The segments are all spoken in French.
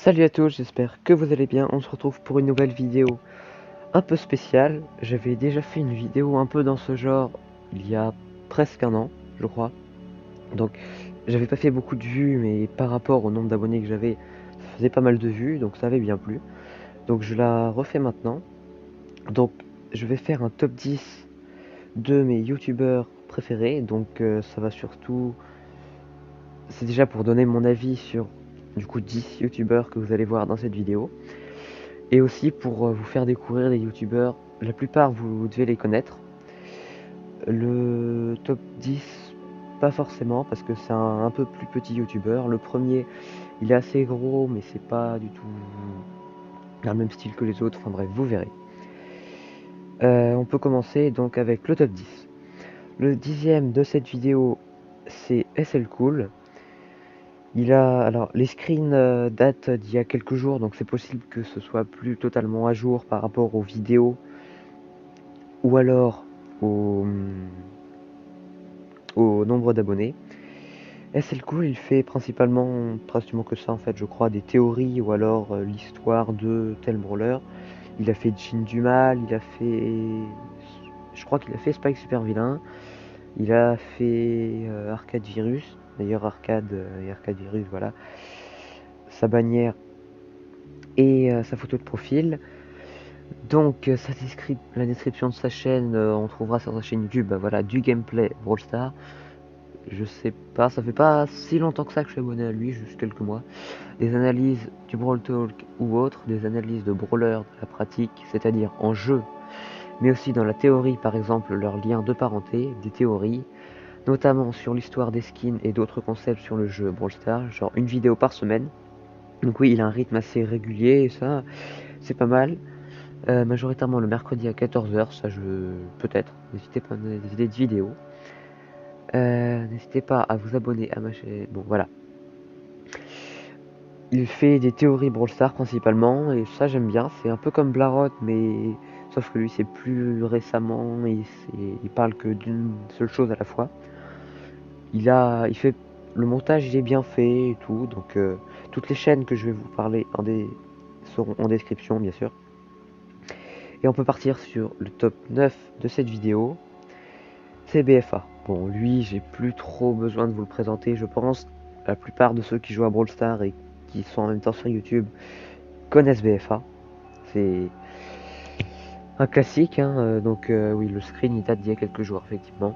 Salut à tous, j'espère que vous allez bien. On se retrouve pour une nouvelle vidéo un peu spéciale. J'avais déjà fait une vidéo un peu dans ce genre il y a presque un an, je crois. Donc j'avais pas fait beaucoup de vues, mais par rapport au nombre d'abonnés que j'avais, ça faisait pas mal de vues, donc ça avait bien plu. Donc je la refais maintenant. Donc je vais faire un top 10 de mes youtubeurs préférés. Donc ça va surtout... C'est déjà pour donner mon avis sur du coup 10 youtubeurs que vous allez voir dans cette vidéo. Et aussi pour vous faire découvrir les youtubeurs, la plupart vous devez les connaître. Le top 10, pas forcément, parce que c'est un peu plus petit youtubeur. Le premier, il est assez gros, mais c'est pas du tout dans le même style que les autres. Enfin bref, vous verrez. On peut commencer donc avec le top 10. Le dixième de cette vidéo, c'est SL Cool. Alors les screens datent d'il y a quelques jours, donc c'est possible que ce soit plus totalement à jour par rapport aux vidéos ou alors au, au nombre d'abonnés. SL Cool, il fait principalement, pratiquement que ça en fait, je crois, des théories ou alors l'histoire de tel brawler. Il a fait Jin du Mal, il a fait, je crois qu'il a fait Spike Super Vilain, il a fait Arcade Virus, d'ailleurs Arcade et Arcade Virus, voilà, sa bannière et sa photo de profil. Donc la description de sa chaîne, on trouvera sur sa chaîne YouTube, bah, voilà, du gameplay Brawl Stars. Je sais pas, ça fait pas si longtemps que ça que je suis abonné à lui, juste quelques mois. Des analyses du Brawl Talk ou autres, des analyses de brawlers de la pratique, c'est-à-dire en jeu, mais aussi dans la théorie, par exemple leur lien de parenté, des théories, notamment sur l'histoire des skins et d'autres concepts sur le jeu Brawl Stars, genre une vidéo par semaine. Donc oui, il a un rythme assez régulier et ça, c'est pas mal. Majoritairement le mercredi à 14h, ça je... peut-être, n'hésitez pas à donner des idées de vidéos. N'hésitez pas à vous abonner à ma chaîne. Bon, voilà. Il fait des théories Brawl Stars principalement, et ça j'aime bien. C'est un peu comme Blarot, mais sauf que lui c'est plus récemment, il parle que d'une seule chose à la fois. Il fait le montage, il est bien fait et tout, donc toutes les chaînes que je vais vous parler seront en description bien sûr. Et on peut partir sur le top 9 de cette vidéo. C'est BFA. Bon, lui, j'ai plus trop besoin de vous le présenter, je pense. La plupart de ceux qui jouent à Brawl Stars et qui sont en même temps sur YouTube connaissent BFA. C'est un classique, hein, donc oui, le screen il date d'il y a quelques jours, effectivement.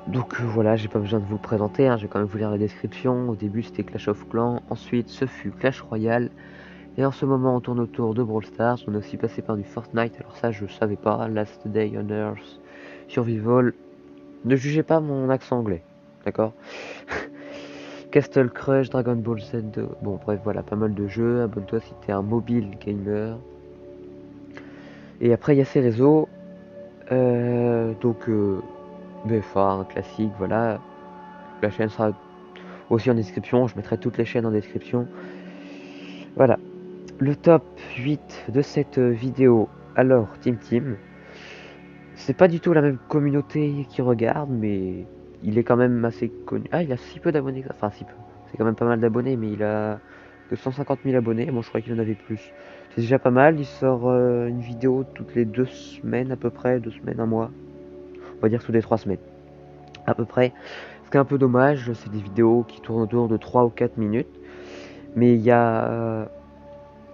Donc voilà, j'ai pas besoin de vous le présenter, hein, je vais quand même vous lire la description. Au début c'était Clash of Clans, ensuite ce fut Clash Royale, et en ce moment on tourne autour de Brawl Stars. On est aussi passé par du Fortnite, alors ça je savais pas. Last Day on Earth, Survival. Ne jugez pas mon accent anglais, d'accord? Castle Crush, Dragon Ball Z, bon bref voilà, pas mal de jeux. Abonne-toi si t'es un mobile gamer. Et après il y a ces réseaux, donc BFA, un classique, voilà. La chaîne sera aussi en description, je mettrai toutes les chaînes en description. Voilà, le top 8 de cette vidéo. Alors, Team, c'est pas du tout la même communauté qui regarde, mais il est quand même assez connu. Ah, il a si peu d'abonnés, enfin si peu, c'est quand même pas mal d'abonnés, mais il a que 150 000 abonnés. Bon, je crois qu'il en avait plus. C'est déjà pas mal. Il sort une vidéo toutes les 2 semaines à peu près, 2 semaines, un mois. On va dire toutes les 3 semaines à peu près. Ce qui est un peu dommage, c'est des vidéos qui tournent autour de 3 ou 4 minutes. Mais il y a...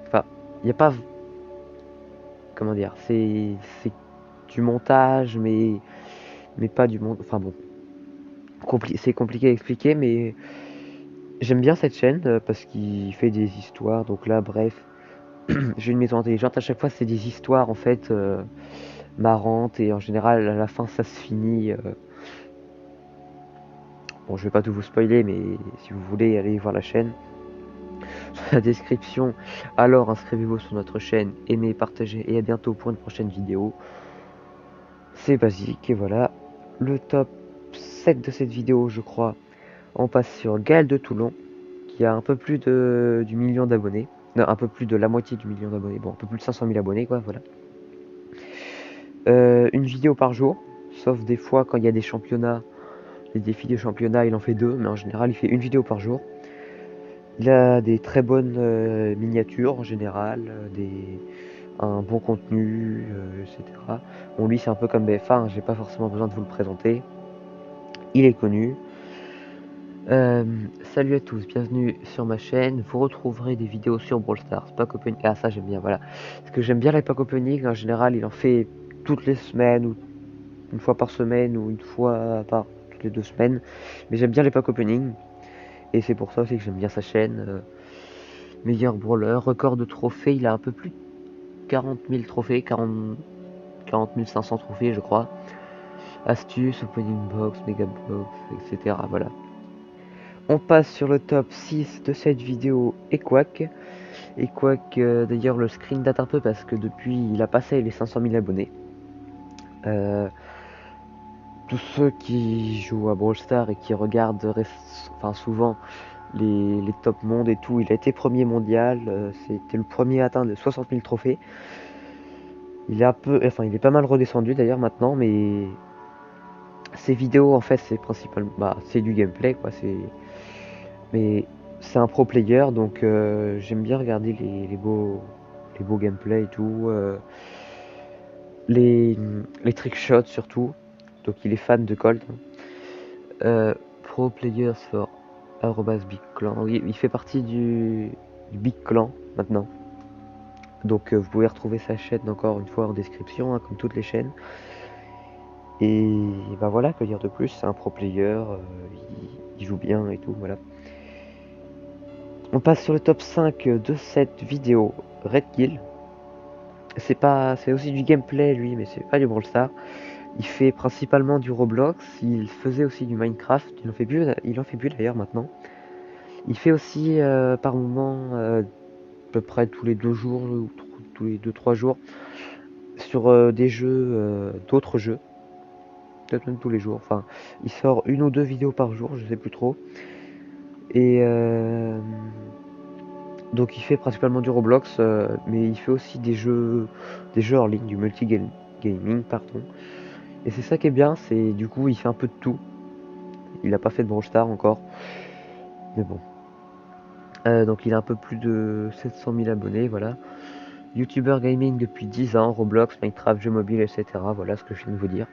Enfin, il n'y a pas... Comment dire, c'est du montage, mais pas du montage... Enfin bon, c'est compliqué à expliquer, mais j'aime bien cette chaîne parce qu'il fait des histoires. Donc là, bref, j'ai une maison intelligente. À chaque fois, c'est des histoires en fait marrantes, et en général, à la fin, ça se finit... Bon, je vais pas tout vous spoiler, mais si vous voulez, allez voir la chaîne. La description. Alors inscrivez-vous sur notre chaîne, aimez, partagez, et à bientôt pour une prochaine vidéo. C'est basique, et voilà. Le top 7 de cette vidéo, je crois. On passe sur Gaël de Toulon, qui a un peu plus du million d'abonnés. Non, un peu plus de la moitié du million d'abonnés. Bon, un peu plus de 500 000 abonnés, quoi, voilà. Une vidéo par jour, sauf des fois quand il y a des championnats. Les défis de championnat, il en fait 2, mais en général, il fait une vidéo par jour. Il a des très bonnes miniatures en général, un bon contenu, etc. Bon, lui, c'est un peu comme BFA, hein, j'ai pas forcément besoin de vous le présenter. Il est connu. Salut à tous, bienvenue sur ma chaîne. Vous retrouverez des vidéos sur Brawl Stars, Pack Opening. Ah, ça j'aime bien, voilà. Parce que j'aime bien les Pack Opening, en général, il en fait toutes les semaines, ou une fois par semaine, ou une fois par toutes les 2 semaines. Mais j'aime bien les Pack Opening. Et c'est pour ça aussi que j'aime bien sa chaîne. Meilleur brawler, record de trophées, il a un peu plus de 40 000 trophées, 40 500 trophées je crois. Astuce, opening box, mega box, etc. Voilà. On passe sur le top 6 de cette vidéo Equack. Equack, d'ailleurs le screen date un peu parce que depuis il a passé les 500 000 abonnés. Tous ceux qui jouent à Brawl Stars et qui regardent souvent les top mondes et tout, il a été premier mondial, c'était le premier à atteindre 60 000 trophées. Il est pas mal redescendu d'ailleurs maintenant, mais ces vidéos en fait c'est principalement, c'est du gameplay quoi, mais c'est un pro player donc j'aime bien regarder les beaux gameplays et tout, les trick shots surtout, donc il est fan de Colt. Pro players for @big clan, oui, il fait partie du big clan maintenant. Donc vous pouvez retrouver sa chaîne encore une fois en description, hein, comme toutes les chaînes. Et bah voilà, que dire de plus, c'est un pro player, il joue bien et tout, voilà. On passe sur le top 5 de cette vidéo, Red Kill. C'est aussi du gameplay lui, mais c'est pas du Brawl Stars. Il fait principalement du Roblox, il faisait aussi du Minecraft, il en fait plus d'ailleurs maintenant. Il fait aussi par moment, à peu près tous les 2 jours, ou tous les 2-3 jours, sur des jeux, d'autres jeux. Peut-être même tous les jours. Enfin, il sort 1 ou 2 vidéos par jour, je sais plus trop. Et donc il fait principalement du Roblox, mais il fait aussi des jeux en ligne, du multi-gaming, pardon. Et c'est ça qui est bien, c'est du coup il fait un peu de tout. Il a pas fait de Brawl Stars encore, mais bon. Donc il a un peu plus de 700 000 abonnés, voilà. YouTuber gaming depuis 10 ans, Roblox, Minecraft, jeux mobiles, etc. Voilà ce que je viens de vous dire.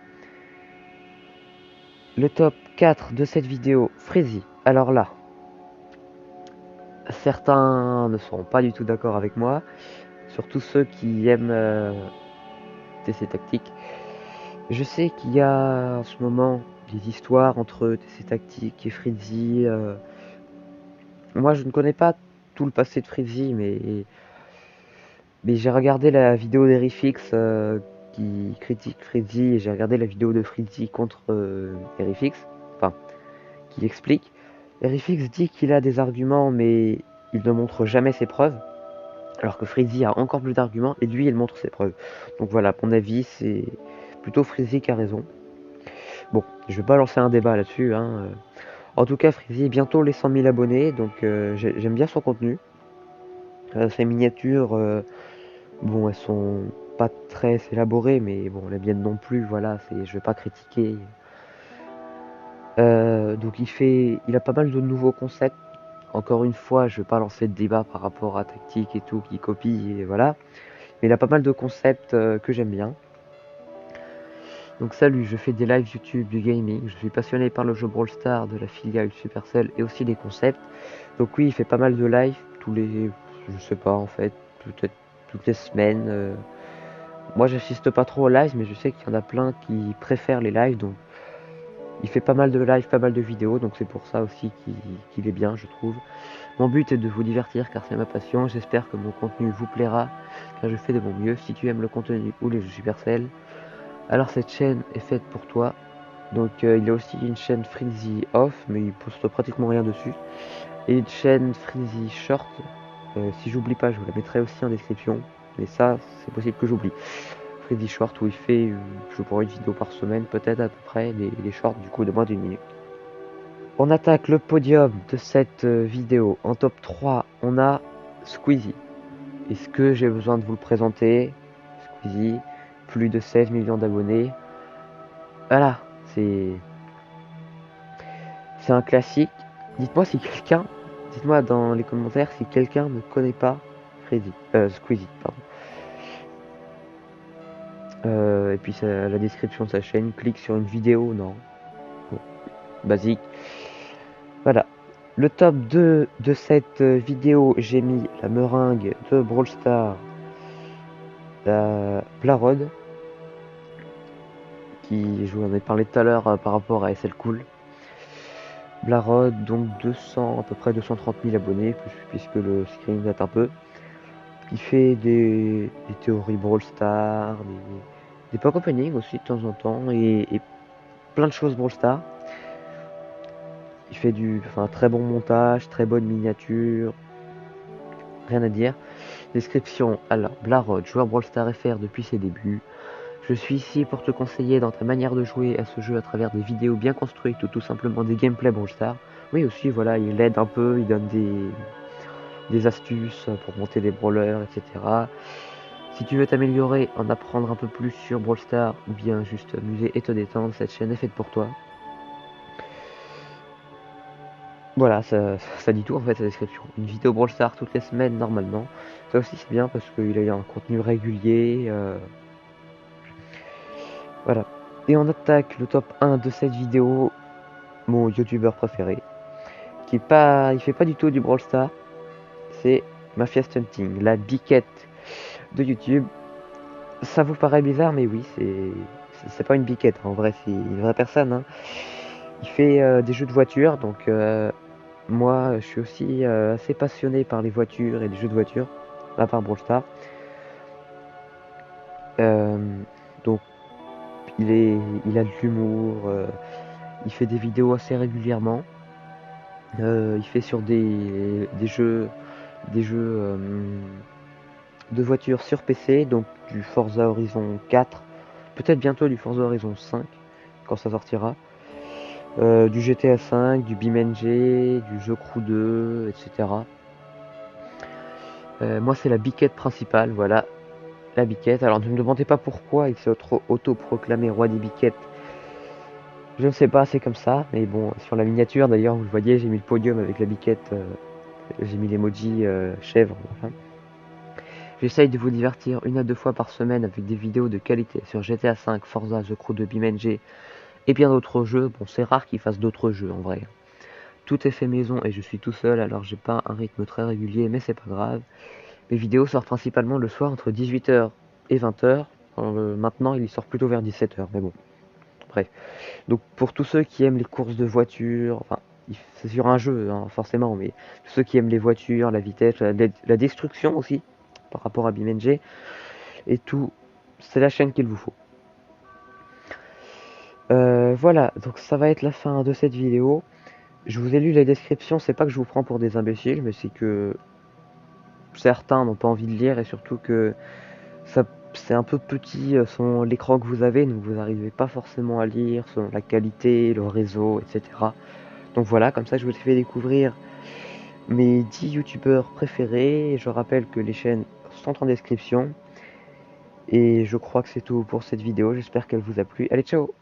Le top 4 de cette vidéo, Freezy. Alors là, certains ne seront pas du tout d'accord avec moi, surtout ceux qui aiment TC Tactique. Je sais qu'il y a en ce moment des histoires entre TC Tactique et Freezy. Moi, je ne connais pas tout le passé de Freezy, mais j'ai regardé la vidéo d'Erifix qui critique Freezy, et j'ai regardé la vidéo de Freezy contre Erifix, enfin, qui explique. Erifix dit qu'il a des arguments, mais il ne montre jamais ses preuves, alors que Freezy a encore plus d'arguments, et lui, il montre ses preuves. Donc voilà, à mon avis, c'est plutôt Freezy qui a raison. Bon, je vais pas lancer un débat là-dessus, hein. En tout cas, Freezy est bientôt les 100 000 abonnés, donc j'aime bien son contenu. Ses miniatures, bon, elles sont pas très élaborées, mais bon, les miennes non plus, voilà, je vais pas critiquer. Donc il a pas mal de nouveaux concepts. Encore une fois, je vais pas lancer de débat par rapport à Tactique et tout, qui copie, et voilà. Mais il a pas mal de concepts que j'aime bien. Donc salut, je fais des lives YouTube, du gaming, je suis passionné par le jeu Brawl Stars de la filiale Supercell et aussi des concepts. Donc oui, il fait pas mal de lives, je sais pas en fait, peut-être toutes les semaines. Moi j'assiste pas trop aux lives, mais je sais qu'il y en a plein qui préfèrent les lives, donc il fait pas mal de lives, pas mal de vidéos, donc c'est pour ça aussi qu'il est bien, je trouve. Mon but est de vous divertir car c'est ma passion, j'espère que mon contenu vous plaira, car je fais de mon mieux. Si tu aimes le contenu ou les jeux Supercell, alors cette chaîne est faite pour toi. Donc il y a aussi une chaîne Freezy Off, mais il poste pratiquement rien dessus. Et une chaîne Freezy Short. Si j'oublie pas, je vous la mettrai aussi en description. Mais ça, c'est possible que j'oublie. Freezy Short où il fait, je crois, une vidéo par semaine, peut-être à peu près, des shorts du coup de moins d'une minute. On attaque le podium de cette vidéo. En top 3, on a Squeezie. Est-ce que j'ai besoin de vous le présenter? Squeezie, plus de 16 millions d'abonnés. Voilà, C'est un classique. Dites-moi si quelqu'un, dites-moi dans les commentaires si quelqu'un ne connaît pas Squeezie, pardon. Et puis la description de sa chaîne, clique sur une vidéo, non. Bon, basique. Voilà. Le top 2 de cette vidéo, j'ai mis la meringue de Brawl Stars, la Blarod, qui, je vous en ai parlé tout à l'heure par rapport à SL Cool. Blarod, donc 200, à peu près 230 000 abonnés, puisque le screen date un peu. Il fait des théories Brawl Stars, des pack opening aussi de temps en temps, et plein de choses Brawl Stars. Il fait un très bon montage, très bonne miniature, rien à dire. Description, alors, Blarod, joueur Brawl Stars FR depuis ses débuts. Je suis ici pour te conseiller dans ta manière de jouer à ce jeu à travers des vidéos bien construites ou tout simplement des gameplays Brawl Stars. Oui aussi, voilà, il aide un peu, il donne des astuces pour monter des brawlers, etc. Si tu veux t'améliorer, en apprendre un peu plus sur Brawl Stars ou bien juste t'amuser et te détendre, cette chaîne est faite pour toi. Voilà, ça dit tout en fait, sa description. Une vidéo Brawl Stars toutes les semaines normalement. Ça aussi c'est bien parce qu'il a un contenu régulier. Voilà. Et on attaque le top 1 de cette vidéo, mon youtubeur préféré. Il fait pas du tout du Brawl Stars. C'est Mafia Stunting, la biquette de YouTube. Ça vous paraît bizarre, mais oui, c'est pas une biquette, en vrai, c'est une vraie personne. Hein. Il fait des jeux de voitures, donc moi, je suis aussi assez passionné par les voitures et les jeux de voitures, à part Brawl Stars. Donc, il a de l'humour, il fait des vidéos assez régulièrement. Il fait sur des jeux de voitures sur PC, donc du Forza Horizon 4, peut-être bientôt du Forza Horizon 5 quand ça sortira, du GTA 5, du BeamNG, du jeu Crew 2, etc. Moi c'est la biquette principale, voilà, la biquette. Alors ne me demandez pas pourquoi il s'est auto-proclamé roi des biquettes. Je ne sais pas, c'est comme ça, mais bon, sur la miniature d'ailleurs, vous le voyez, j'ai mis le podium avec la biquette, j'ai mis l'emoji chèvre, enfin. J'essaye de vous divertir 1 à 2 fois par semaine avec des vidéos de qualité sur GTA 5, Forza, The Crew 2, BeamNG et bien d'autres jeux. Bon, c'est rare qu'ils fassent d'autres jeux en vrai. Tout est fait maison et je suis tout seul, alors j'ai pas un rythme très régulier, mais c'est pas grave. Mes vidéos sortent principalement le soir entre 18h et 20h. Maintenant, il sort plutôt vers 17h, mais bon, bref. Donc pour tous ceux qui aiment les courses de voitures, enfin, c'est sur un jeu, hein, forcément, mais ceux qui aiment les voitures, la vitesse, la destruction aussi, par rapport à BeamNG, et tout, c'est la chaîne qu'il vous faut. Voilà, donc ça va être la fin de cette vidéo. Je vous ai lu les descriptions, c'est pas que je vous prends pour des imbéciles, mais c'est que certains n'ont pas envie de lire et surtout que c'est un peu petit selon l'écran que vous avez, donc vous n'arrivez pas forcément à lire selon la qualité, le réseau, etc. Donc voilà, comme ça je vous ai fait découvrir mes 10 youtubeurs préférés. Je rappelle que les chaînes sont en description. Et je crois que c'est tout pour cette vidéo, j'espère qu'elle vous a plu. Allez, ciao!